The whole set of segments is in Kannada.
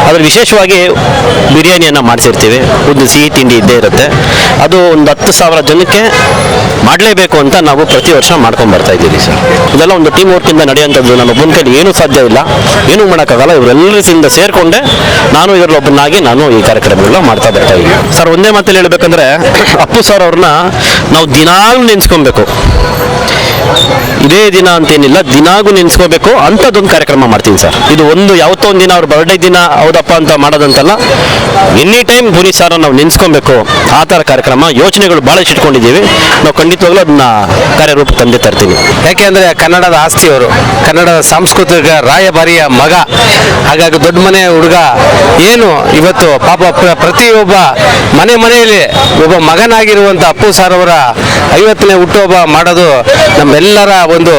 ಅದ್ರ ವಿಶೇಷವಾಗಿ ಬಿರಿಯಾನಿಯನ್ನು ಮಾಡಿಸಿರ್ತೀವಿ. ಒಂದು ಸಿಹಿ ತಿಂಡಿ ಇದ್ದೇ ಇರುತ್ತೆ. ಅದು ಒಂದು 10,000 ಜನಕ್ಕೆ ಮಾಡಲೇಬೇಕು ಅಂತ ನಾವು ಪ್ರತಿ ವರ್ಷ ಮಾಡ್ಕೊಂಡು ಬರ್ತಾ ಇದ್ದೀವಿ ಸರ್. ಇದೆಲ್ಲ ಒಂದು ಟೀಮ್ ವರ್ಕಿಂದ ನಡೆಯುವಂಥದ್ದು. ನಮ್ಮ ಒಬ್ಬನ ಕೈಲಿ ಏನೂ ಸಾಧ್ಯ ಇಲ್ಲ, ಏನೂ ಮಾಡೋಕ್ಕಾಗಲ್ಲ. ಇವರೆಲ್ಲರಿಂದ ಸೇರಿಕೊಂಡೆ ನಾನು ಇದರಲ್ಲೊಬ್ಬನಾಗಿ ನಾನು ಈ ಕಾರ್ಯಕ್ರಮಗಳನ್ನ ಮಾಡ್ತಾ ಬರ್ತಾ ಇದ್ದೀನಿ ಸರ್. ಒಂದೇ ಮಾತಲ್ಲಿ ಹೇಳ್ಬೇಕಂದ್ರೆ ಅಪ್ಪು ಸರ್ ಅವ್ರನ್ನ ನಾವು ದಿನಾಲೂ ನೆನೆಸ್ಕೊಬೇಕು. ಇದೇ ದಿನ ಅಂತೇನಿಲ್ಲ, ದಿನಾಗೂ ನೆನೆಸ್ಕೋಬೇಕು ಅಂಥದ್ದೊಂದು ಕಾರ್ಯಕ್ರಮ ಮಾಡ್ತೀನಿ ಸರ್. ಇದು ಒಂದು ಯಾವತ್ತೋ ಒಂದು ದಿನ ಅವ್ರ ಬರ್ಡೇ ದಿನ ಹೌದಪ್ಪ ಅಂತ ಮಾಡೋದಂತಲ್ಲ, ಎನಿ ಟೈಮ್ ಪುನೀತ್ ಸರ್ ನಾವು ನೆನೆಸ್ಕೊಬೇಕು. ಆ ಥರ ಕಾರ್ಯಕ್ರಮ ಯೋಚನೆಗಳು ಭಾಳಷ್ಟು ಇಟ್ಕೊಂಡಿದ್ದೀವಿ. ನಾವು ಖಂಡಿತವಾಗ್ಲೂ ಅದನ್ನ ಕಾರ್ಯರೂಪ ತಂದೆ ತರ್ತೀವಿ. ಯಾಕೆಂದರೆ ಕನ್ನಡದ ಆಸ್ತಿಯವರು, ಕನ್ನಡದ ಸಾಂಸ್ಕೃತಿಕ ರಾಯಭಾರಿಯ ಮಗ. ಹಾಗಾಗಿ ದೊಡ್ಡ ಮನೆ ಹುಡುಗ ಏನು ಇವತ್ತು ಪಾಪ ಪ್ರತಿಯೊಬ್ಬ ಮನೆಯಲ್ಲಿ ಒಬ್ಬ ಮಗನಾಗಿರುವಂಥ ಅಪ್ಪು ಸರ್ ಅವರ 50ನೇ ಹುಟ್ಟುಹಬ್ಬ ಮಾಡೋದು ನಮ್ಮೆಲ್ಲರ ಒಂದು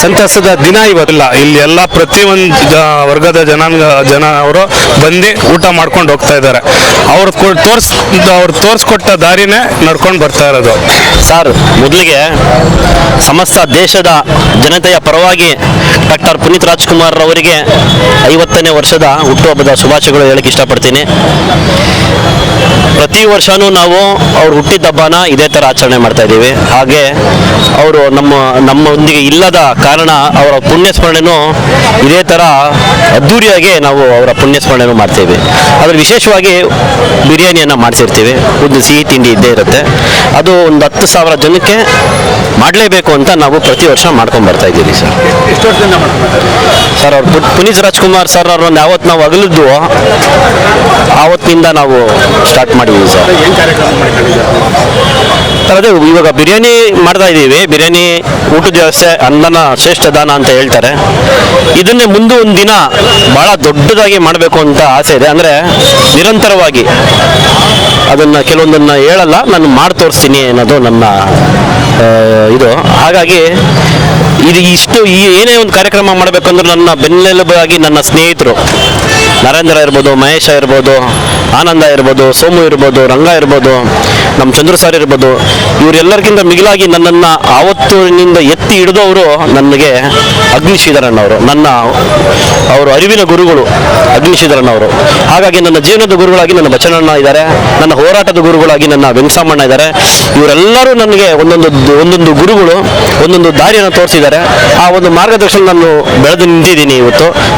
ಸಂತಸದ ದಿನ ಇವತ್ತಿಲ್ಲ. ಇಲ್ಲಿ ಎಲ್ಲ ಪ್ರತಿಯೊಂದು ವರ್ಗದ ಜನ ಅವರು ಬಂದು ಊಟ ಮಾಡ್ಕೊಂಡು ಹೋಗ್ತಾ ಇದ್ದಾರೆ. ಅವ್ರು ತೋರಿಸ್ಕೊಟ್ಟ ದಾರಿನೇ ನಡ್ಕೊಂಡು ಬರ್ತಾ ಇರೋದು ಸರ್. ಮೊದಲಿಗೆ ಸಮಸ್ತ ದೇಶದ ಜನತೆಯ ಪರವಾಗಿ ಡಾಕ್ಟರ್ ಪುನೀತ್ ರಾಜ್ಕುಮಾರ್ ಅವರಿಗೆ 50ನೇ ವರ್ಷದ ಹುಟ್ಟುಹಬ್ಬದ ಶುಭಾಶಯಗಳು ಹೇಳಕ್ಕೆ ಇಷ್ಟಪಡ್ತೀನಿ. ಪ್ರತಿ ವರ್ಷವೂ ನಾವು ಅವ್ರು ಹುಟ್ಟಿದ ಹಬ್ಬನ ಇದೇ ಥರ ಆಚರಣೆ ಮಾಡ್ತಾ ಇದ್ದೀವಿ. ಹಾಗೆ ಅವರು ನಮ್ಮೊಂದಿಗೆ ಇಲ್ಲದ ಕಾರಣ ಅವರ ಪುಣ್ಯಸ್ಮರಣೆನೂ ಇದೇ ಥರ ಅದ್ಧೂರಿಯಾಗಿ ನಾವು ಅವರ ಪುಣ್ಯಸ್ಮರಣೆನೂ ಮಾಡ್ತೀವಿ. ಅದ್ರ ವಿಶೇಷವಾಗಿ ಬಿರಿಯಾನಿಯನ್ನು ಮಾಡಿಸಿರ್ತೀವಿ. ಒಂದು ಸಿಹಿ ತಿಂಡಿ ಇದ್ದೇ ಇರುತ್ತೆ. ಅದು ಒಂದು 10,000 ಜನಕ್ಕೆ ಮಾಡಲೇಬೇಕು ಅಂತ ನಾವು ಪ್ರತಿ ವರ್ಷ ಮಾಡ್ಕೊಂಡು ಬರ್ತಾ ಇದ್ದೀವಿ ಸರ್. ಸರ್ ಅವ್ರು ಪುನೀತ್ ರಾಜ್ಕುಮಾರ್ ಸರ್ ಅವ್ರನ್ನ ಯಾವತ್ತು ನಾವು ಅಗಲಿದ್ವು ಆವತ್ತಿನಿಂದ ನಾವು ಸ್ಟಾರ್ಟ್ ಮಾಡಿದ್ದೀವಿ ಸರ್. ಅದೇ ಇವಾಗ ಬಿರಿಯಾನಿ ಮಾಡ್ತಾ ಇದ್ದೀವಿ. ಬಿರಿಯಾನಿ ಊಟದ ವ್ಯವಸ್ಥೆ ಅನ್ನನ ಶ್ರೇಷ್ಠ ದಾನ ಅಂತ ಹೇಳ್ತಾರೆ. ಇದನ್ನೇ ಮುಂದೆ ಒಂದು ದಿನ ಭಾಳ ದೊಡ್ಡದಾಗಿ ಮಾಡಬೇಕು ಅಂತ ಆಸೆ ಇದೆ. ಅಂದರೆ ನಿರಂತರವಾಗಿ ಅದನ್ನು ಕೆಲವೊಂದನ್ನು ಹೇಳಲ್ಲ, ನಾನು ಮಾಡಿ ತೋರಿಸ್ತೀನಿ ಅನ್ನೋದು ನನ್ನ ಇದು. ಹಾಗಾಗಿ ಏನೇ ಒಂದು ಕಾರ್ಯಕ್ರಮ ಮಾಡಬೇಕಂದ್ರೆ ನನ್ನ ಬೆನ್ನೆಲುಬಾಗಿ ನನ್ನ ಸ್ನೇಹಿತರು ನರೇಂದ್ರ ಇರ್ಬೋದು, ಮಹೇಶ ಇರ್ಬೋದು, ಆನಂದ ಇರ್ಬೋದು, ಸೋಮು ಇರ್ಬೋದು, ರಂಗ ಇರ್ಬೋದು, ನಮ್ಮ ಚಂದ್ರು ಸರ್ ಇರ್ಬೋದು, ಇವರೆಲ್ಲರಿಗಿಂತ ಮಿಗಿಲಾಗಿ ನನ್ನನ್ನು ಆವತ್ತಿನಿಂದ ಎತ್ತಿ ಹಿಡಿದವರು ನನಗೆ ಅಗ್ನಿಶ್ರೀಧರಣ್ಣವರು. ಅವರು ಅರಿವಿನ ಗುರುಗಳು ಅಗ್ನಿಶ್ರೀಧರಣ್ಣವರು. ಹಾಗಾಗಿ ನನ್ನ ಜೀವನದ ಗುರುಗಳಾಗಿ ನನ್ನ ಬಚ್ಚನಣ್ಣ ಇದ್ದಾರೆ, ನನ್ನ ಹೋರಾಟದ ಗುರುಗಳಾಗಿ ನನ್ನ ವೆಂಕಟಮ್ಮಣ್ಣ ಇದ್ದಾರೆ. ಇವರೆಲ್ಲರೂ ನನಗೆ ಒಂದೊಂದು ಗುರುಗಳು ಒಂದೊಂದು ದಾರಿಯನ್ನು ತೋರಿಸಿದ್ದಾರೆ. ಆ ಒಂದು ಮಾರ್ಗದರ್ಶನ ನಾನು ಬೆಳೆದು ನಿಂತಿದ್ದೀನಿ.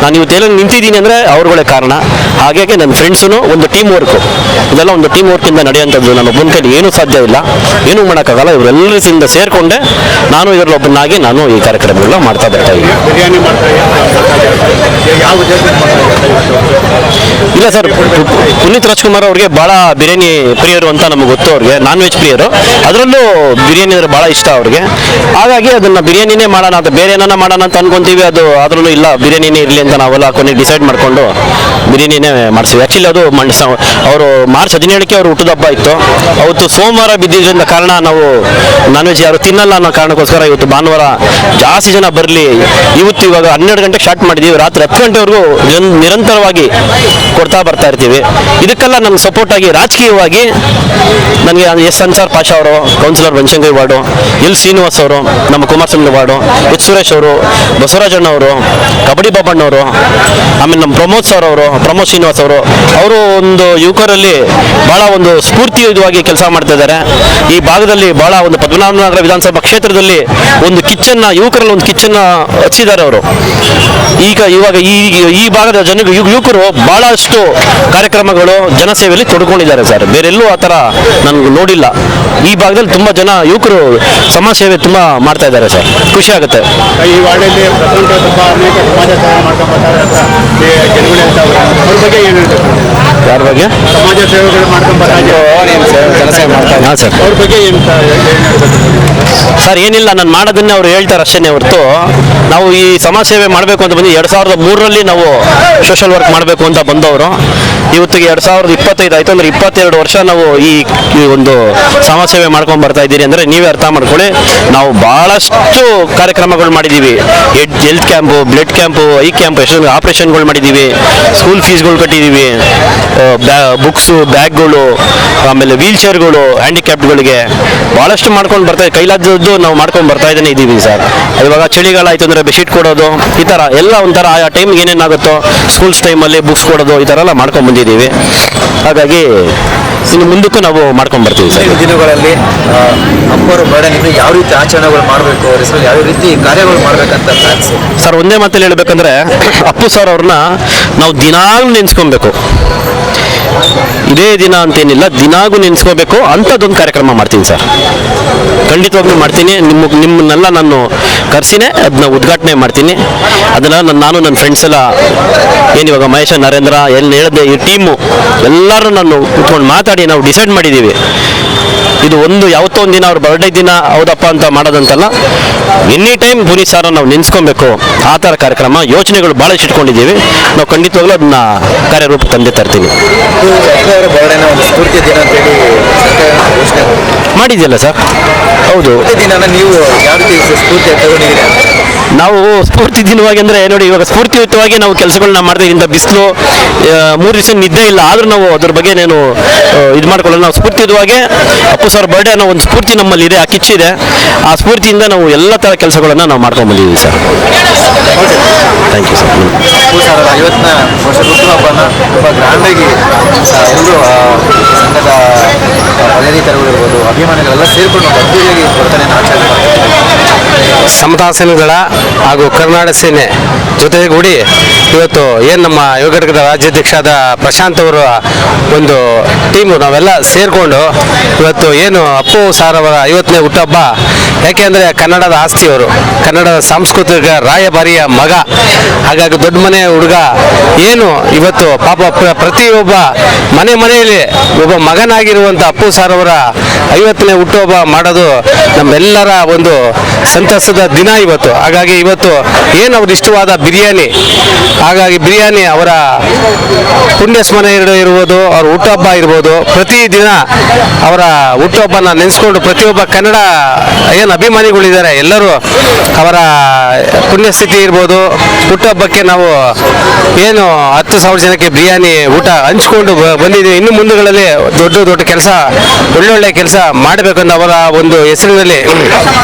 ನಾನು ಇವತ್ತೆಲ್ಲ ನಿಂತಿದ್ದೀನಿ ಅಂದರೆ ಅವರುಗಳೇ ಕಾರಣ. ಹಾಗಾಗಿ ನನ್ನ ಫ್ರೆಂಡ್ಸೂ ಒಂದು ಟೀಮ್ ವರ್ಕು. ಇದೆಲ್ಲ ಒಂದು ಟೀಮ್ ವರ್ಕಿಂದ ನಡೆಯುವಂಥದ್ದು. ನಮ್ಮ ಒಬ್ಬನ ಕೈಲಿ ಏನೂ ಸಾಧ್ಯ ಇಲ್ಲ, ಏನೂ ಮಾಡೋಕ್ಕಾಗಲ್ಲ. ಇವರೆಲ್ಲರಿಂದ ಸೇರಿಕೊಂಡೆ ನಾನು ಇದರಲ್ಲೊಬ್ಬನಾಗಿ ನಾನು ಈ ಕಾರ್ಯಕ್ರಮಗಳನ್ನ ಮಾಡ್ತಾ ಬರ್ತಾ ಇದ್ದೀನಿ. ಇಲ್ಲ ಸರ್, ಪುನೀತ್ ರಾಜ್ಕುಮಾರ್ ಅವ್ರಿಗೆ ಭಾಳ ಬಿರಿಯಾನಿ ಪ್ರಿಯರು ಅಂತ ನಮಗೆ ಗೊತ್ತು. ಅವ್ರಿಗೆ ನಾನ್ ವೆಜ್ ಪ್ರಿಯರು, ಅದರಲ್ಲೂ ಬಿರಿಯಾನಿ ಅಂದರೆ ಭಾಳ ಇಷ್ಟ ಅವ್ರಿಗೆ. ಹಾಗಾಗಿ ಅದನ್ನು ಬಿರಿಯಾನಿನೇ ಮಾಡೋಣ ಅಂತ, ಬೇರೆ ಏನಾನ ಮಾಡೋಣ ಅಂತ ಅನ್ಕೊಂತೀವಿ. ಅದು ಆದ್ರೂ ಇಲ್ಲ, ಬಿರಿಯಾನಿನೇ ಇರಲಿ ಅಂತ ನಾವೆಲ್ಲ ಕೊನೆಗೆ ಡಿಸೈಡ್ ಮಾಡಿಕೊಂಡು ಬಿರಿಯಾನಿನೇ ಮಾಡಿಸ್ತೀವಿ. ಆ್ಯಕ್ಚುಲಿ ಅದು ಅವರು ಮಾರ್ಚ್ 17ಕ್ಕೆ ಅವ್ರು ಹುಟ್ಟಿದ ಹಬ್ಬ ಇತ್ತು. ಅವತ್ತು ಸೋಮವಾರ ಬಿದ್ದಿದ್ದರಿಂದ ಕಾರಣ ನಾವು ನಾನ್ ವೆಜ್ ಯಾರು ತಿನ್ನಲ್ಲ ಅನ್ನೋ ಕಾರಣಕ್ಕೋಸ್ಕರ ಇವತ್ತು ಭಾನುವಾರ ಜಾಸ್ತಿ ಜನ ಬರಲಿ. ಇವಾಗ 12 ಗಂಟೆಗೆ ಸ್ಟಾರ್ಟ್ ಮಾಡಿದ್ದೀವಿ, ರಾತ್ರಿ 10 ಗಂಟೆವರೆಗೂ ನಿರಂತರವಾಗಿ ಕೊಡ್ತಾ ಬರ್ತಾ ಇರ್ತೀವಿ. ಇದಕ್ಕೆಲ್ಲ ನನಗೆ ಸಪೋರ್ಟ್ ಆಗಿ ರಾಜಕೀಯವಾಗಿ ನನಗೆ ಎಸ್ ಅನ್ಸಾರ್ ಪಾಷಾ ಅವರು, councillor Banashankari ward, L Srinivas ಅವರು, ನಮ್ಮ ಕುಮಾರಸ್ವಾಮಿ ವಾರ್ಡು, ಎಚ್ ಸುರೇಶ್ ಅವರು, ಬಸವರಾಜಣ್ಣ ಅವರು, ಕಬಡ್ಡಿ ಬಾಬಣ್ಣವರು, ಆಮೇಲೆ ನಮ್ಮ ಪ್ರಮೋದ್ ಸರ್ ಅವರು, ಪ್ರಮೋದ್ ಶ್ರೀನಿವಾಸ್ ಅವರು ಒಂದು ಯುವಕರಲ್ಲಿ ಭಾಳ ಒಂದು ಸ್ಫೂರ್ತಿಯುತವಾಗಿ ಕೆಲಸ ಮಾಡ್ತಾ ಇದ್ದಾರೆ. ಈ ಭಾಗದಲ್ಲಿ ಭಾಳ ಒಂದು ಪದ್ಮನಾಭನಗರ ವಿಧಾನಸಭಾ ಕ್ಷೇತ್ರದಲ್ಲಿ ಒಂದು ಯುವಕರಲ್ಲಿ ಒಂದು ಕಿಚ್ಚನ್ನು ಹಚ್ಚಿದ್ದಾರೆ ಅವರು. ಇವಾಗ ಈ ಭಾಗದ ಯುವಕರು ಬಹಳಷ್ಟು ಕಾರ್ಯಕ್ರಮಗಳು ಜನಸೇವೆಯಲ್ಲಿ ತೊಡ್ಕೊಂಡಿದ್ದಾರೆ ಸರ್. ಬೇರೆಲ್ಲೂ ಆ ಥರ ನನಗೆ ನೋಡಿಲ್ಲ. ಈ ಭಾಗದಲ್ಲಿ ತುಂಬ ಜನ ಯುವಕರು ಸಮಾಜ ಸೇವೆ ತುಂಬ ಮಾಡ್ತಾ ಇದ್ದಾರೆ ಸರ್. ಖುಷಿ ಆಗುತ್ತೆ. ಈ ವಾರ್ಡಲ್ಲಿ ಯಾರ ಬಗ್ಗೆ ಸಮಾಜ ಸೇವೆಗಳು ಹಾಂ ಸರ್. ಅವ್ರ ಬಗ್ಗೆ ಏನು ಸರ್? ಏನಿಲ್ಲ, ನಾನು ಮಾಡೋದನ್ನೇ ಅವ್ರು ಹೇಳ್ತಾರೆ ಅಷ್ಟೇ ಹೊರತು ನಾವು ಈ ಸಮಾಜ ಸೇವೆ ಮಾಡಬೇಕು ಅಂತ ಬಂದು 2003ರಲ್ಲಿ ನಾವು ಸೋಷಲ್ ವರ್ಕ್ ಮಾಡಬೇಕು ಅಂತ ಬಂದವರು. ಇವತ್ತಿಗೆ 2025 ಆಯಿತು ಅಂದರೆ 22 ವರ್ಷ ನಾವು ಈ ಒಂದು ಸಮಾಜ ಸೇವೆ ಮಾಡ್ಕೊಂಡು ಬರ್ತಾ ಇದ್ದೀರಿ ಅಂದರೆ ನೀವೇ ಅರ್ಥ ಮಾಡ್ಕೊಳ್ಳಿ. ನಾವು ಭಾಳಷ್ಟು ಕಾರ್ಯಕ್ರಮಗಳು ಮಾಡಿದ್ದೀವಿ. Health camp, blood camp, I camp, ಎಷ್ಟೊಂದು ಆಪ್ರೇಷನ್ಗಳು ಮಾಡಿದ್ದೀವಿ, ಸ್ಕೂಲ್ ಫೀಸ್ಗಳು ಕಟ್ಟಿದ್ದೀವಿ. ಬುಕ್ಸು, ಬ್ಯಾಗ್ಗಳು, ಆಮೇಲೆ ವೀಲ್ ಚೇರ್ಗಳು ಹ್ಯಾಂಡಿಕ್ಯಾಪ್ಟ್ಗಳಿಗೆ ಭಾಳಷ್ಟು ಮಾಡ್ಕೊಂಡು ಬರ್ತಾ ಕೈಲಾದದ್ದು ನಾವು ಮಾಡ್ಕೊಂಡು ಬರ್ತಾ ಇದ್ದೀವಿ ಸರ್. ಇವಾಗ ಚಳಿಗಾಲ ಆಯಿತು ಅಂದರೆ ಬೆಡ್ಶೀಟ್ ಕೊಡೋದು, ಈ ಥರ ಎಲ್ಲ ಒಂಥರ ಆಯಾ ಟೈಮ್ಗೆ ಏನೇನಾಗುತ್ತೋ ಸ್ಕೂಲ್ಸ್ ಟೈಮಲ್ಲಿ ಬುಕ್ಸ್ ಕೊಡೋದು, ಈ ಥರ ಎಲ್ಲ ಮಾಡ್ಕೊಂಡು ಬಂದಿದ್ದೀವಿ. ಹಾಗಾಗಿ ಇನ್ನು ಮುಂದಕ್ಕೂ ನಾವು ಮಾಡ್ಕೊಂಡು ಬರ್ತೀವಿ ಸರ್. ದಿನಗಳಲ್ಲಿ ಅಪ್ಪರ ಬರ್ಡೇ ನೀವು ಯಾವ ರೀತಿ ಆಚರಣೆಗಳು ಮಾಡಬೇಕು, ಅವ್ರ ಹೆಸರು ಯಾವ ರೀತಿ ಕಾರ್ಯಗಳು ಮಾಡಬೇಕಂತ ಪ್ಲಾನ್ಸ್? ಸರ್ ಒಂದೇ ಮಾತಲ್ಲಿ ಹೇಳ್ಬೇಕಂದ್ರೆ ಅಪ್ಪು ಸರ್ ಅವ್ರನ್ನ ನಾವು ದಿನಾಗೂ ನೆನೆಸ್ಕೊಬೇಕು. ಇದೇ ದಿನ ಅಂತೇನಿಲ್ಲ, ದಿನಾಗೂ ನೆನೆಸ್ಕೋಬೇಕು ಅಂಥದ್ದೊಂದು ಕಾರ್ಯಕ್ರಮ ಮಾಡ್ತೀನಿ ಸರ್. ಖಂಡಿತವಾಗ್ಲೂ ಮಾಡ್ತೀನಿ. ನಿಮ್ಮನ್ನೆಲ್ಲ ನಾನು ಕರೆಸಿನೇ ಅದನ್ನ ಉದ್ಘಾಟನೆ ಮಾಡ್ತೀನಿ. ಅದನ್ನು ನಾನು ನನ್ನ ಫ್ರೆಂಡ್ಸ್ ಎಲ್ಲ ಏನಿವಾಗ ಮಹೇಶ, ನರೇಂದ್ರ ಎಲ್ಲಿ ಹೇಳಿದೆ ಈ ಟೀಮು ಎಲ್ಲರೂ ನಾನು ಕೂತ್ಕೊಂಡು ಮಾತಾಡಿ ನಾವು ಡಿಸೈಡ್ ಮಾಡಿದ್ದೀವಿ. ಇದು ಯಾವತ್ತೋ ಒಂದು ದಿನ ಅವ್ರ ಬರ್ಡೇ ದಿನ ಹೌದಪ್ಪ ಅಂತ ಮಾಡೋದಂತಲ್ಲ, ಎನಿ ಟೈಮ್ ಪುನೀತ್ ಸರ್ ನಾವು ನೆನೆಸ್ಕೊಬೇಕು. ಆ ಥರ ಕಾರ್ಯಕ್ರಮ ಯೋಚನೆಗಳು ಭಾಳಷ್ಟು ಇಟ್ಕೊಂಡಿದ್ದೀವಿ. ನಾವು ಖಂಡಿತವಾಗ್ಲೂ ಅದನ್ನ ಕಾರ್ಯರೂಪ ತಂದೆ ತರ್ತೀನಿ. ಅವರ ಬರ್ಡೇನ ಒಂದು ಸ್ಫೂರ್ತಿ ದಿನ ಅಂತೇಳಿ ಸರ್ಕಾರ ಘೋಷಣೆ ಮಾಡಿದೆಯಲ್ಲ ಸರ್? ಹೌದು. ದಿನ ನೀವು ಯಾವ ರೀತಿ ಸ್ಫೂರ್ತಿ ತಗೊಂಡಿದ್ದೀರಿ? ನಾವು ಸ್ಫೂರ್ತಿ ದಿನವಾಗಿ ಅಂದರೆ ನೋಡಿ, ಇವಾಗ ಸ್ಫೂರ್ತಿಯುತವಾಗಿ ನಾವು ಕೆಲಸಗಳನ್ನ ಮಾಡ್ತೀವಿ. ಇಂಥ ಬಿಸಿಲು 3 ದಿವಸ ನಿದ್ದೆ ಇಲ್ಲ, ಆದರೂ ನಾವು ಅದ್ರ ಬಗ್ಗೆ ನಾನು ಇದು ಮಾಡ್ಕೊಳ್ಳೋಣ. ನಾವು ಸ್ಫೂರ್ತಿಯುತವಾಗಿ ಅಪ್ಪು ಸರ್ ಬರ್ಡೇ ಅನ್ನೋ ಒಂದು ಸ್ಫೂರ್ತಿ ನಮ್ಮಲ್ಲಿ ಇದೆ, ಆ ಕಿಚ್ಚಿದೆ. ಆ ಸ್ಫೂರ್ತಿಯಿಂದ ನಾವು ಎಲ್ಲ ಥರ ಕೆಲಸಗಳನ್ನು ನಾವು ಮಾಡ್ಕೊಂಡು ಬಂದಿದ್ದೀವಿ sir. Thank you sir. Appu sir 50ನೇ ವರ್ಷ ಹುಟ್ಟುಹಬ್ಬನ ತುಂಬ ಗ್ರ್ಯಾಂಡಾಗಿ ಎಲ್ಲರೂ ಸಂಘದ ಪದಾಧಿಕಾರಿಗಳಿರ್ಬೋದು, ಅಭಿಮಾನಿಗಳೆಲ್ಲ ಸೇರಿಕೊಂಡು ಅದ್ದೂರಿಯಾಗಿ ಬರ್ತಡೇನ ಆಚರಣೆ ಮಾಡ್ತಾರೆ. ಸಮತಾ ಸೇನೆಗಳ ಹಾಗೂ ಕರ್ನಾಟಕ ಸೇನೆ ಜೊತೆಗೂಡಿ ಇವತ್ತು ಏನು ನಮ್ಮ ಯುವ ಘಟಕದ ರಾಜ್ಯಾಧ್ಯಕ್ಷ ಆದ ಪ್ರಶಾಂತ್ ಅವರ ಒಂದು ಟೀಮು ನಾವೆಲ್ಲ ಸೇರಿಕೊಂಡು ಇವತ್ತು ಏನು ಅಪ್ಪು ಸಾರ್ ಅವರ 50ನೇ ಹುಟ್ಟುಹಬ್ಬ, ಯಾಕೆಂದರೆ ಕನ್ನಡದ ಆಸ್ತಿಯವರು, ಕನ್ನಡದ ಸಾಂಸ್ಕೃತಿಕ ರಾಯಭಾರಿಯ ಮಗ. ಹಾಗಾಗಿ ದೊಡ್ಡ ಮನೆ ಹುಡುಗ ಏನು ಇವತ್ತು ಪಾಪ ಪ್ರತಿಯೊಬ್ಬ ಮನೆಯಲ್ಲಿ ಒಬ್ಬ ಮಗನಾಗಿರುವಂಥ ಅಪ್ಪು ಸಾರ್ ಅವರ 50ನೇ ಹುಟ್ಟುಹಬ್ಬ ಮಾಡೋದು ನಮ್ಮೆಲ್ಲರ ಒಂದು ಸಂತಸದ ದಿನ ಇವತ್ತು. ಹಾಗಾಗಿ ಇವತ್ತು ಏನು ಅವ್ರ ಇಷ್ಟವಾದ ಬಿರಿಯಾನಿ, ಹಾಗಾಗಿ ಬಿರಿಯಾನಿ ಅವರ ಪುಣ್ಯ ಸ್ಮರಣೆ ಇರ್ಬೋದು, ಅವ್ರ ಹುಟ್ಟುಹಬ್ಬ ಇರ್ಬೋದು, ಪ್ರತಿದಿನ ಅವರ ಹುಟ್ಟುಹಬ್ಬನ ನೆನೆಸ್ಕೊಂಡು ಪ್ರತಿಯೊಬ್ಬ ಕನ್ನಡ ಏನು ಅಭಿಮಾನಿಗಳಿದ್ದಾರೆ ಎಲ್ಲರೂ ಅವರ ಪುಣ್ಯಸ್ಥಿತಿ ಇರ್ಬೋದು, ಹುಟ್ಟುಹಬ್ಬಕ್ಕೆ ನಾವು ಏನು 10,000 ಜನಕ್ಕೆ ಬಿರಿಯಾನಿ ಊಟ ಹಂಚ್ಕೊಂಡು ಬಂದಿದ್ದೀವಿ. ಇನ್ನು ಮುಂದುಗಳಲ್ಲಿ ದೊಡ್ಡ ಕೆಲಸ, ಒಳ್ಳೊಳ್ಳೆ ಕೆಲಸ ಮಾಡಬೇಕಂತ ಅವರ ಒಂದು ಹೆಸರಿನಲ್ಲಿ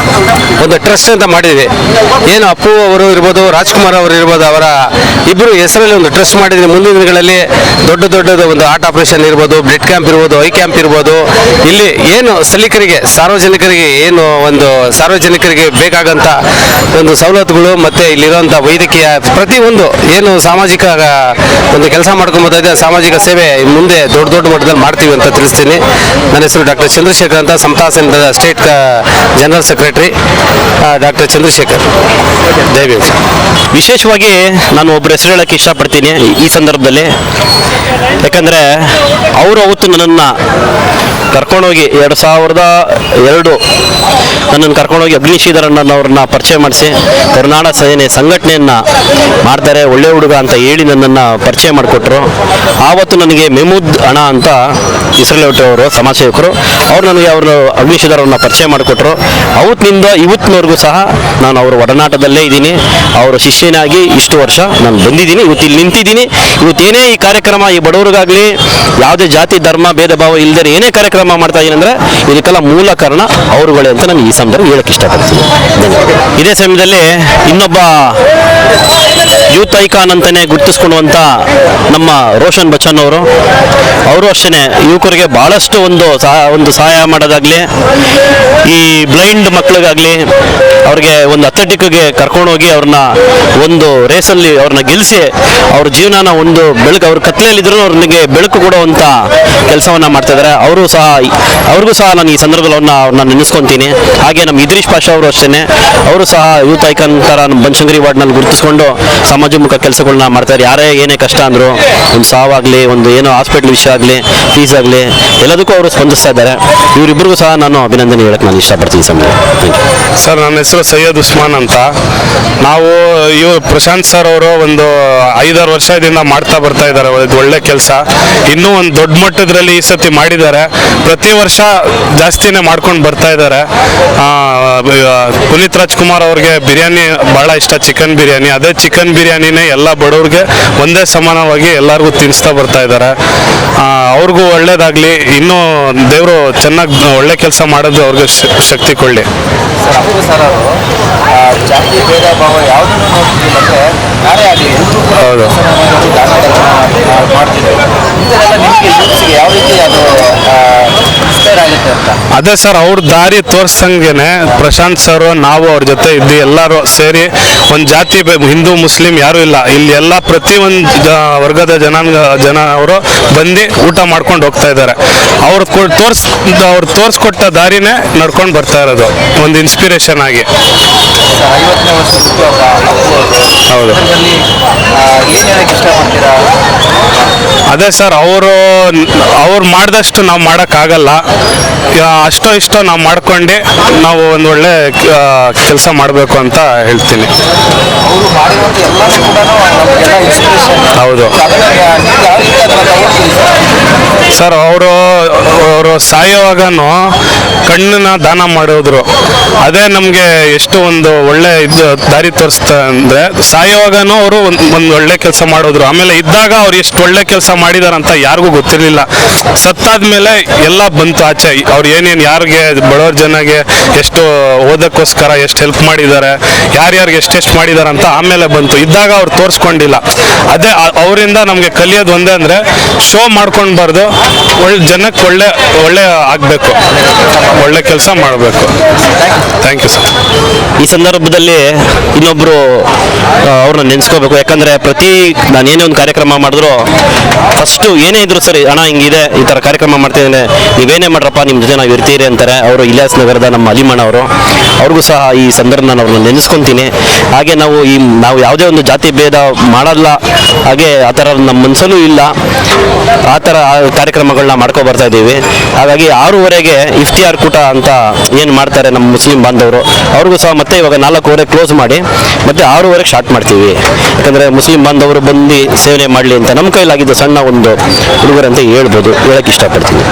ಒಂದು ಟ್ರಸ್ಟ್ ಅಂತ ಮಾಡಿದ್ವಿ. ಏನು ಅಪ್ಪು ಅವರು ಇರ್ಬೋದು, ರಾಜ್ಕುಮಾರ್ ಅವರು ಇರ್ಬೋದು, ಅವರ ಇಬ್ಬರು ಹೆಸರಲ್ಲಿ ಒಂದು ಟ್ರಸ್ಟ್ ಮಾಡಿದ್ವಿ. ಮುಂದಿನ ದಿನಗಳಲ್ಲಿ ದೊಡ್ಡದು ಒಂದು ಹಾರ್ಟ್ ಆಪರೇಷನ್ ಇರ್ಬೋದು, ಬ್ಲಡ್ ಕ್ಯಾಂಪ್ ಇರ್ಬೋದು, ಐ ಕ್ಯಾಂಪ್ ಇರ್ಬೋದು, ಇಲ್ಲಿ ಏನು ಸ್ಥಳೀಕರಿಗೆ ಸಾರ್ವಜನಿಕರಿಗೆ ಏನು ಒಂದು ಸಾರ್ವಜನಿಕರಿಗೆ ಬೇಕಾಗಂತ ಒಂದು ಸವಲತ್ತುಗಳು ಮತ್ತು ಇಲ್ಲಿರುವಂಥ ವೈದ್ಯಕೀಯ ಪ್ರತಿಯೊಂದು ಏನು ಸಾಮಾಜಿಕ ಒಂದು ಕೆಲಸ ಮಾಡ್ಕೊಂಬೋತಾ ಇದೆ, ಸಾಮಾಜಿಕ ಸೇವೆ ಮುಂದೆ ದೊಡ್ಡ ಮಟ್ಟದಲ್ಲಿ ಮಾಡ್ತೀವಿ ಅಂತ ತಿಳಿಸ್ತೀನಿ. ನನ್ನ ಹೆಸರು ಡಾಕ್ಟರ್ ಚಂದ್ರಶೇಖರ್ ಅಂತ, ಸಮತಾ ಸೇನೆದ state general secretary doctor Chandrashekar. ದಯವಿಟ್ಟು ವಿಶೇಷವಾಗಿ ನಾನು ಒಬ್ಬರ ಹೆಸರು ಹೇಳೋಕ್ಕೆ ಇಷ್ಟಪಡ್ತೀನಿ ಈ ಸಂದರ್ಭದಲ್ಲಿ. ಯಾಕಂದರೆ ಅವರು ಅವತ್ತು ನನ್ನನ್ನು ಕರ್ಕೊಂಡೋಗಿ 2002 ನನ್ನನ್ನು ಕರ್ಕೊಂಡೋಗಿ ಅಗ್ನಿಶೀಧರಣ್ಣನವ್ರನ್ನ ಪರಿಚಯ ಮಾಡಿಸಿ ಕರ್ನಾಟಕ ಸೇನೆ ಸಂಘಟನೆಯನ್ನು ಮಾಡ್ತಾರೆ, ಒಳ್ಳೆ ಹುಡುಗ ಅಂತ ಹೇಳಿ ನನ್ನನ್ನು ಪರಿಚಯ ಮಾಡಿಕೊಟ್ರು. ಆವತ್ತು ನನಗೆ ಮೆಹಮೂದ್ ಅಣ್ಣ ಅಂತ ಇಸ್ರೇಲ್ ಸಮಾಜ ಸೇವಕರು ಅವ್ರು ನನಗೆ ಅವರು ಅಗ್ನಿಶೀಧರನ್ನ ಪರಿಚಯ ಮಾಡಿಕೊಟ್ರು. ಅವತ್ತಿನಿಂದ ಇವತ್ತಿನವರೆಗೂ ಸಹ ನಾನು ಅವರ ಒಡನಾಟದಲ್ಲೇ ಇದ್ದೀನಿ. ಅವರ ಶಿಷ್ಯನಾಗಿ ಇಷ್ಟು ವರ್ಷ ನಾನು ಬಂದಿದ್ದೀನಿ, ಇವತ್ತು ಇಲ್ಲಿ ನಿಂತಿದ್ದೀನಿ. ಇವತ್ತೇನೇ ಈ ಕಾರ್ಯಕ್ರಮ, ಈ ಬಡವರಿಗಾಗಲಿ ಯಾವುದೇ ಜಾತಿ ಧರ್ಮ ಭೇದ ಭಾವ ಇಲ್ಲದೆ ಏನೇ ಕಾರ್ಯಕ್ರಮ ಮಾಡ್ತಾ ಇದ್ದೀನಿ ಅಂದರೆ ಇದಕ್ಕೆಲ್ಲ ಮೂಲ ಕಾರಣ ಅವರುಗಳೇ ಅಂತ ನಾನು ಈ ಸಂದರ್ಭ ಹೇಳಕ್ಕೆ ಇಷ್ಟಪಡ್ತೀನಿ. ಇದೇ ಸಮಯದಲ್ಲಿ ಇನ್ನೊಬ್ಬ ಯೂತ್ ಐಕಾನ್ ಅಂತಲೇ ಗುರುತಿಸ್ಕೊಳ್ಳುವಂಥ ನಮ್ಮ ರೋಷನ್ ಬಚ್ಚನ್ ಅವರು ಅಷ್ಟೇ ಯುವಕರಿಗೆ ಭಾಳಷ್ಟು ಒಂದು ಸಹಾಯ ಮಾಡೋದಾಗಲಿ, ಈ ಬ್ಲೈಂಡ್ ಮಕ್ಕಳಿಗಾಗಲಿ ಅವ್ರಿಗೆ ಒಂದು ಅಥ್ಲೆಟಿಕ್ಗೆ ಕರ್ಕೊಂಡೋಗಿ ಅವ್ರನ್ನ ಒಂದು ರೇಸಲ್ಲಿ ಅವ್ರನ್ನ ಗೆಲ್ಲಿಸಿ ಅವ್ರ ಜೀವನನ ಒಂದು ಬೆಳಕು, ಅವ್ರ ಕತ್ಲೆಯಲ್ಲಿದ್ದರೂ ಅವ್ರಿಗೆ ಬೆಳಕು ಕೊಡುವಂಥ ಕೆಲಸವನ್ನು ಮಾಡ್ತಾಯಿದ್ದಾರೆ. ಅವ್ರಿಗೂ ಸಹ ನಾನು ಈ ಸಂದರ್ಭದಲ್ಲಿ ಅವ್ರನ್ನ ನೆನೆಸ್ಕೊತೀನಿ. ಹಾಗೆ ನಮ್ಮ ಇದ್ರೀಶ್ ಪಾಷಾ ಅವರು ಅಷ್ಟೇ, ಅವರು ಸಹ ಯೂತ್ ಐಕಾನ್ ಥರ ನಮ್ಮ ಬನಶಂಕರಿ ವಾರ್ಡ್ನಲ್ಲಿ ಗುರುತಿಸ್ಕೊಂಡು ಸಮಾಜಮುಖ ಕೆಲಸಗಳನ್ನ ಮಾಡ್ತಾರೆ. ಯಾರೇ ಏನೇ ಕಷ್ಟ ಅಂದರು, ಒಂದು ಸಾವಾಗಲಿ, ಒಂದು ಏನೋ ಹಾಸ್ಪಿಟ್ಲ್ ವಿಷಯ ಆಗಲಿ, ಫೀಸ್ ಆಗಲಿ, ಎಲ್ಲದಕ್ಕೂ ಅವರು ಸ್ಪಂದಿಸ್ತಾ ಇದ್ದಾರೆ. ಇವರಿಬ್ಬರಿಗೂ ಸಹ ನಾನು ಅಭಿನಂದನೆ ಹೇಳಕ್ಕೆ ನಾನು ಇಷ್ಟಪಡ್ತೀನಿ. ಸರ್, ನನ್ನ ಹೆಸರು ಹೆಸರು ಸೈಯದ್ ಉಸ್ಮಾನ್ ಅಂತ. ನಾವು ಇವರು ಪ್ರಶಾಂತ್ ಸರ್ ಅವರು ಒಂದು 5-6 ವರ್ಷದಿಂದ ಮಾಡ್ತಾ ಬರ್ತಾ ಇದ್ದಾರೆ ಒಳ್ಳೆ ಕೆಲಸ. ಇನ್ನೂ ಒಂದು ದೊಡ್ಡ ಮಟ್ಟದಲ್ಲಿ ಈ ಸತಿ ಮಾಡಿದ್ದಾರೆ. ಪ್ರತಿ ವರ್ಷ ಜಾಸ್ತಿನೇ ಮಾಡ್ಕೊಂಡು ಬರ್ತಾ ಇದ್ದಾರೆ. ಪುನೀತ್ ರಾಜ್ಕುಮಾರ್ ಅವ್ರಿಗೆ ಬಿರಿಯಾನಿ ಭಾಳ ಇಷ್ಟ, ಚಿಕನ್ ಬಿರಿಯಾನಿ. ಅದೇ ಚಿಕನ್ ಬಿರಿಯಾನಿನೇ ಎಲ್ಲ ಬಡವ್ರಿಗೆ ಒಂದೇ ಸಮಾನವಾಗಿ ಎಲ್ಲರಿಗೂ ತಿನ್ನಿಸ್ತಾ ಬರ್ತಾ ಇದ್ದಾರೆ. ಅವ್ರಿಗೂ ಒಳ್ಳೇದಾಗಲಿ, ಇನ್ನೂ ದೇವರು ಚೆನ್ನಾಗಿ ಒಳ್ಳೆ ಕೆಲಸ ಮಾಡೋದು ಅವ್ರಿಗೆ ಶಕ್ತಿ ಕೊಡಲಿ. ಸರ್ ಅಪ್ಪು ಸರ್ ಅವರು ಜಾತಿ ಭೇದ ಭಾವ ಯಾವುದನ್ನು ನೋಡ್ತಿಲ್ಲ ಅಂದರೆ ನಾನೇ ಆಗಲಿ ಎಲ್ಲರೂ ಕೂಡ ಹೌದು. ದಾನ ಧರ್ಮ ಮಾಡ್ತಿದ್ದಾರೆ. ಇಂಥದ್ದೆಲ್ಲ ನಿಮಗೆ ಯೂತ್ಸಿಗೆ ಯಾವ ರೀತಿ ಅದು ಇನ್ಸ್ಪೈರ್ ಆಗುತ್ತೆ ಅಂತ? ಅದೇ ಸರ್, ಅವ್ರ ದಾರಿ ತೋರ್ಸಂಗೆನೆ ಪ್ರಶಾಂತ್ ಸರ್ ನಾವು ಅವ್ರ ಜೊತೆ ಇದ್ದು ಎಲ್ಲರೂ ಸೇರಿ ಒಂದು ಜಾತಿ ಹಿಂದೂ ಮುಸ್ಲಿಂ ಯಾರೂ ಇಲ್ಲ ಇಲ್ಲಿ, ಎಲ್ಲ ಪ್ರತಿಯೊಂದು ವರ್ಗದ ಜನ ಅವರು ಬಂದು ಊಟ ಮಾಡ್ಕೊಂಡು ಹೋಗ್ತಾ ಇದ್ದಾರೆ. ಅವ್ರು ತೋರಿಸ್ಕೊಟ್ಟ ದಾರಿನೇ ನಡ್ಕೊಂಡು ಬರ್ತಾ ಇರೋದು ಒಂದು ಇನ್ಸ್ಪಿರೇಷನ್ ಆಗಿ. 50ನೇ ವರ್ಷ ಹುಟ್ಟುಹಬ್ಬ ಅಪ್ಪು ಅವರು. ಹೌದು. ಇದರಲ್ಲಿ ಏನು ಹೇಳಕ್ಕೆ ಇಷ್ಟಪಡ್ತೀರಾ? ಅದೇ ಸರ್, ಅವ್ರು ಮಾಡಿದಷ್ಟು ನಾವು ಮಾಡೋಕ್ಕಾಗಲ್ಲ. ಅಷ್ಟೋ ಇಷ್ಟೋ ನಾವು ಮಾಡ್ಕೊಂಡು ನಾವು ಒಂದು ಒಳ್ಳೆ ಕೆಲಸ ಮಾಡಬೇಕು ಅಂತ ಹೇಳ್ತೀನಿ. ಅವರು ಮಾಡಿರುವಂಥ ಎಲ್ಲನೂ ಕೂಡ ನಮಗೆಲ್ಲ ಇನ್ಸ್ಪಿರೇಷನ್. ಹೌದು ಅದನ್ನು ನೀವು ಯಾವ ರೀತಿ ಅದನ್ನು ತಗೊಳ್ತೀರಿ ಸರ್? ಸರ್, ಅವರು ಸಾಯೋವಾಗನು ಕಣ್ಣನ್ನ ದಾನ ಮಾಡಿದ್ರು. ಅದೇ ನಮಗೆ ಎಷ್ಟು ಒಂದು ಒಳ್ಳೆ ದಾರಿ ತೋರಿಸ್ತಾ ಅಂದರೆ, ಸಾಯೋವಾಗನು ಅವರು ಒಂದು ಒಳ್ಳೆ ಕೆಲಸ ಮಾಡಿದ್ರು. ಆಮೇಲೆ ಇದ್ದಾಗ ಅವ್ರು ಎಷ್ಟು ಒಳ್ಳೆ ಕೆಲಸ ಮಾಡಿದಾರಂತ ಯಾರಿಗೂ ಗೊತ್ತಿರಲಿಲ್ಲ. ಸತ್ತಾದ್ಮೇಲೆ ಎಲ್ಲ ಬಂತು ಆಚೆ. ಅವ್ರು ಏನೇನು ಯಾರಿಗೆ ಬಡವ್ರ ಜನಗೆ ಎಷ್ಟು ಓದಕ್ಕೋಸ್ಕರ ಎಷ್ಟು ಹೆಲ್ಪ್ ಮಾಡಿದ್ದಾರೆ, ಯಾರ್ಯಾರಿಗೆ ಎಷ್ಟೆಷ್ಟು ಮಾಡಿದ್ದಾರೆ ಅಂತ ಆಮೇಲೆ ಬಂತು. ಇದ್ದಾಗ ಅವ್ರು ತೋರಿಸ್ಕೊಂಡಿಲ್ಲ. ಅದೇ ಅವರಿಂದ ನಮಗೆ ಕಲಿಯೋದು ಒಂದೇ ಅಂದರೆ, ಶೋ ಮಾಡ್ಕೊಳ್ಬಾರ್ದು, ಜನಕ್ಕೆ ಒಳ್ಳೆ ಆಗಬೇಕು, ಒಳ್ಳೆ ಕೆಲಸ ಮಾಡಬೇಕು. Thank you sir. ಈ ಸಂದರ್ಭದಲ್ಲಿ ಇನ್ನೊಬ್ಬರು ಅವ್ರನ್ನ ನೆನೆಸ್ಕೋಬೇಕು. ಯಾಕಂದರೆ ನಾನು ಏನೇ ಒಂದು ಕಾರ್ಯಕ್ರಮ ಮಾಡಿದ್ರು ಫಸ್ಟು ಏನೇ ಇದ್ರು ಸರಿ, ಅಣ್ಣ ಹಿಂಗಿದೆ, ಈ ಥರ ಕಾರ್ಯಕ್ರಮ ಮಾಡ್ತಿದ್ದೇನೆ, ನೀವೇನೇ ಮಾಡ್ರಪ್ಪ, ನಿಮ್ಮ ಜೊತೆ ನಾವು ಇರ್ತೀರಿ ಅಂತಾರೆ. ಅವರು ಇಲಿಯಾಸ್ ನಗರದ ನಮ್ಮ ಅಲಿಮಣ್ಣ ಅವರು. ಅವ್ರಿಗೂ ಸಹ ಈ ಸಂದರ್ಭ ನಾನು ಅವ್ರನ್ನ ನೆನೆಸ್ಕೊತೀನಿ. ಹಾಗೆ ನಾವು ಯಾವುದೇ ಒಂದು ಜಾತಿ ಭೇದ ಮಾಡಲ್ಲ, ಹಾಗೆ ಆ ಥರ ನಮ್ಮ ಮನಸ್ಸಲ್ಲೂ ಇಲ್ಲ. ಆ ಥರ ಕಾರ್ಯಕ್ರಮಗಳನ್ನ ಮಾಡ್ಕೊ ಬರ್ತಾ ಇದ್ದೀವಿ. ಹಾಗಾಗಿ 6:30ಗೆ ಇಫ್ತಿಯಾರ್ ಕೂಟ ಅಂತ ಏನು ಮಾಡ್ತಾರೆ ನಮ್ಮ ಮುಸ್ಲಿಂ ಬಾಂಧವರು, ಅವ್ರಿಗೂ ಸಹ ಮತ್ತೆ ಇವಾಗ 4:15 ಕ್ಲೋಸ್ ಮಾಡಿ ಮತ್ತೆ 6:30ಗೆ ಸ್ಟಾರ್ಟ್ ಮಾಡ್ತೀವಿ. ಯಾಕಂದರೆ ಮುಸ್ಲಿಂ ಬಾಂಧವರು ಬಂದು ಸೇವನೆ ಮಾಡಲಿ ಅಂತ ನಮ್ಮ ಕೈಲಾಗಿದ್ದು ಸಣ್ಣ ಒಂದು ಹುಡುಗರಂತ ಹೇಳಕ್ಕೆ ಇಷ್ಟಪಡ್ತೀನಿ.